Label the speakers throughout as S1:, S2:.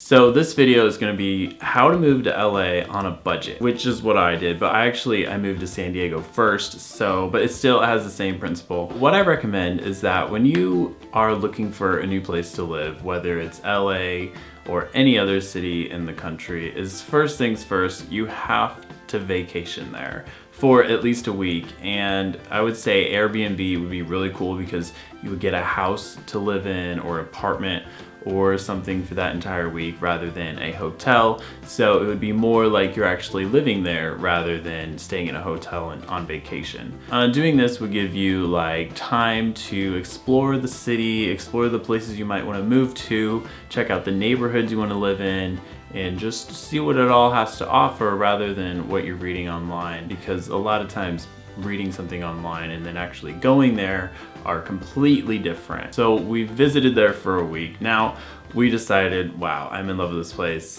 S1: So this video is going to be how to move to LA on a budget, which is what I did, but I moved to San Diego first, but it still has the same principle. What I recommend is that when you are looking for a new place to live, whether it's LA or any other city in the country, is first things first, you have to vacation there for at least a week. And I would say Airbnb would be really cool because you would get a house to live in or an apartment or something for that entire week rather than a hotel. So it would be more like you're actually living there rather than staying in a hotel and on vacation. Doing this would give you like time to explore the city, explore the places you might want to move to, check out the neighborhoods you want to live in, and just see what it all has to offer rather than what you're reading online, because a lot of times reading something online and then actually going there are completely different. So we visited there for a week. Now we decided, wow, I'm in love with this place.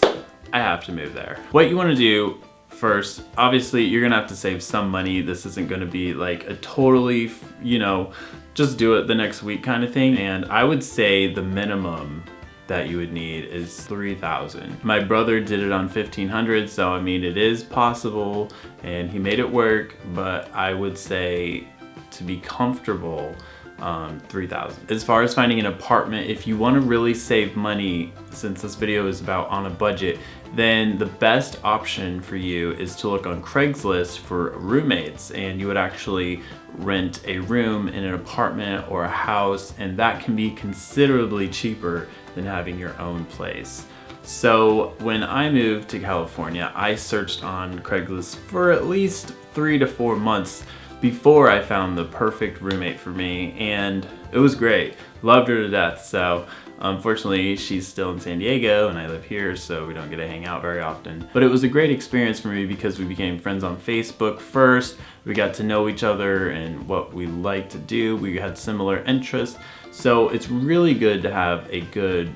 S1: I have to move there. What you want to do first, obviously you're gonna have to save some money. This isn't gonna be like a totally, just do it the next week kind of thing. And I would say the minimum that you would need is $3,000. My brother did it on $1,500, so I mean it is possible and he made it work, but I would say to be comfortable, $3,000. As far as finding an apartment, if you want to really save money, since this video is about on a budget, then the best option for you is to look on Craigslist for roommates, and you would actually rent a room in an apartment or a house, and that can be considerably cheaper than having your own place. So when I moved to California, I searched on Craigslist for at least 3 to 4 months before I found the perfect roommate for me, and it was great. Loved her to death. So unfortunately she's still in San Diego and I live here, so we don't get to hang out very often. But it was a great experience for me because we became friends on Facebook first. We got to know each other and what we like to do. We had similar interests. So it's really good to have a good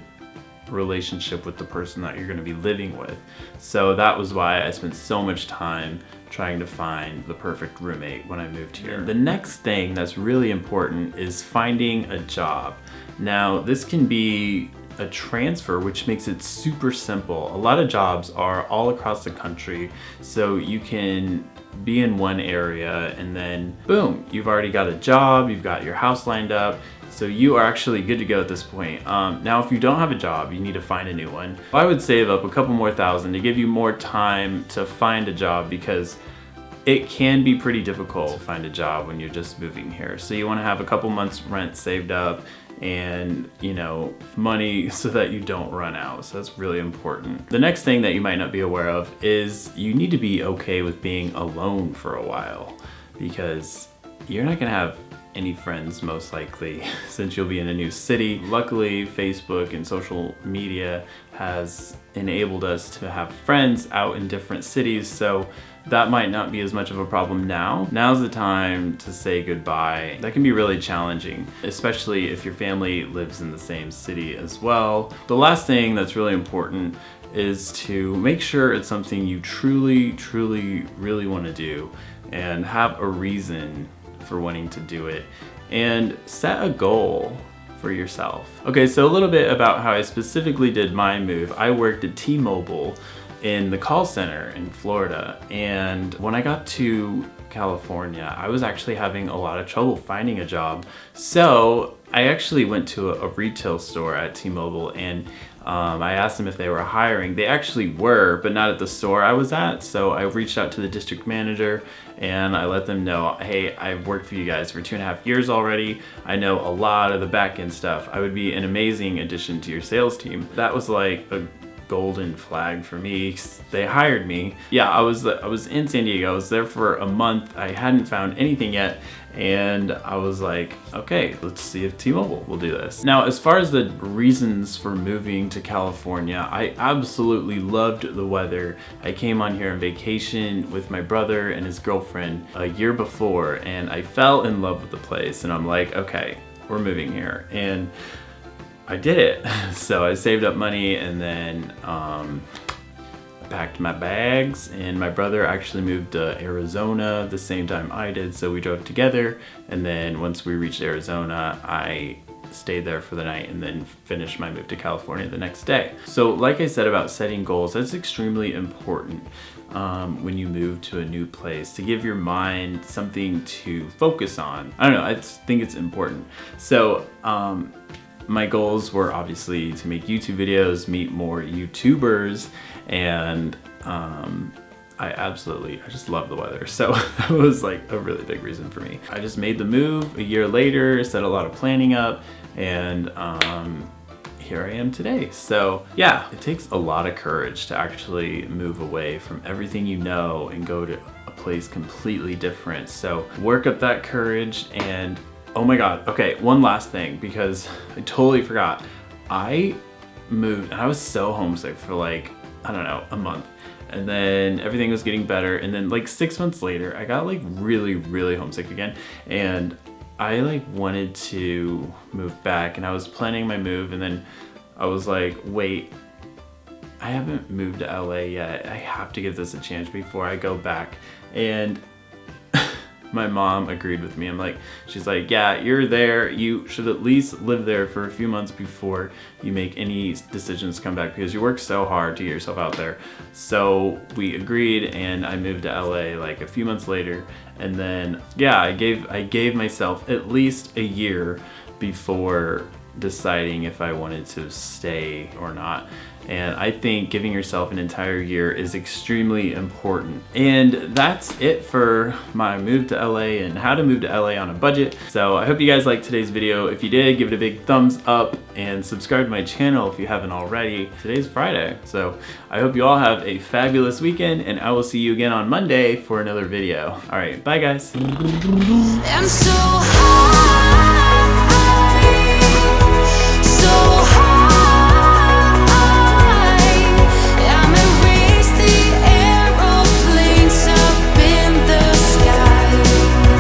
S1: relationship with the person that you're going to be living with. So that was why I spent so much time trying to find the perfect roommate when I moved here. The next thing that's really important is finding a job. Now, this can be a transfer, which makes it super simple. A lot of jobs are all across the country, so you can be in one area and then boom, you've already got a job, you've got your house lined up, so you are actually good to go at this point. Now, if you don't have a job, you need to find a new one. I would save up a couple more thousand to give you more time to find a job, because it can be pretty difficult to find a job when you're just moving here. So you want to have a couple months rent saved up and money so that you don't run out. So that's really important. The next thing that you might not be aware of is you need to be okay with being alone for a while, because you're not gonna have any friends most likely since you'll be in a new city. Luckily, Facebook and social media has enabled us to have friends out in different cities, so that might not be as much of a problem now. Now's the time to say goodbye. That can be really challenging, especially if your family lives in the same city as well. The last thing that's really important is to make sure it's something you truly, really want to do and have a reason for wanting to do it, and set a goal for yourself. Okay, so a little bit about how I specifically did my move. I worked at T-Mobile in the call center in Florida, and when I got to California, I was actually having a lot of trouble finding a job. So I actually went to a retail store at T-Mobile, and I asked them if they were hiring. They actually were, but not at the store I was at. So I reached out to the district manager and I let them know, hey, I've worked for you guys for 2.5 years already. I know a lot of the back end stuff. I would be an amazing addition to your sales team. That was like a golden flag for me. They hired me. Yeah, I was in San Diego. I was there for a month. I hadn't found anything yet, and I was like, okay, let's see if T-Mobile will do this. Now, as far as the reasons for moving to California, I absolutely loved the weather. I came on here on vacation with my brother and his girlfriend a year before, and I fell in love with the place, and I'm like, okay, we're moving here. And I did it. So I saved up money, and then packed my bags, and my brother actually moved to Arizona the same time I did, so we drove together. And then once we reached Arizona, I stayed there for the night and then finished my move to California the next day. So like I said about setting goals, that's extremely important when you move to a new place, to give your mind something to focus on. I don't know, I just think it's important. So my goals were obviously to make YouTube videos, meet more YouTubers, and I just love the weather. So that was like a really big reason for me. I just made the move a year later, set a lot of planning up, and here I am today. So yeah, it takes a lot of courage to actually move away from everything you know and go to a place completely different. So work up that courage. And oh my God, okay, one last thing, because I totally forgot. I moved and I was so homesick for like, I don't know, a month. And then everything was getting better. And then like 6 months later, I got like really, really homesick again. And I like wanted to move back, and I was planning my move, and then I was like, wait, I haven't moved to LA yet. I have to give this a chance before I go back. And my mom agreed with me. She's like, yeah, you're there. You should at least live there for a few months before you make any decisions to come back, because you work so hard to get yourself out there. So we agreed, and I moved to LA like a few months later. And then, yeah, I gave myself at least a year before deciding if I wanted to stay or not. And I think giving yourself an entire year is extremely important. And that's it for my move to LA and how to move to LA on a budget. So I hope you guys liked today's video. If you did, give it a big thumbs up and subscribe to my channel if you haven't already. Today's Friday. So I hope you all have a fabulous weekend, and I will see you again on Monday for another video. All right, bye guys.
S2: I'm so high.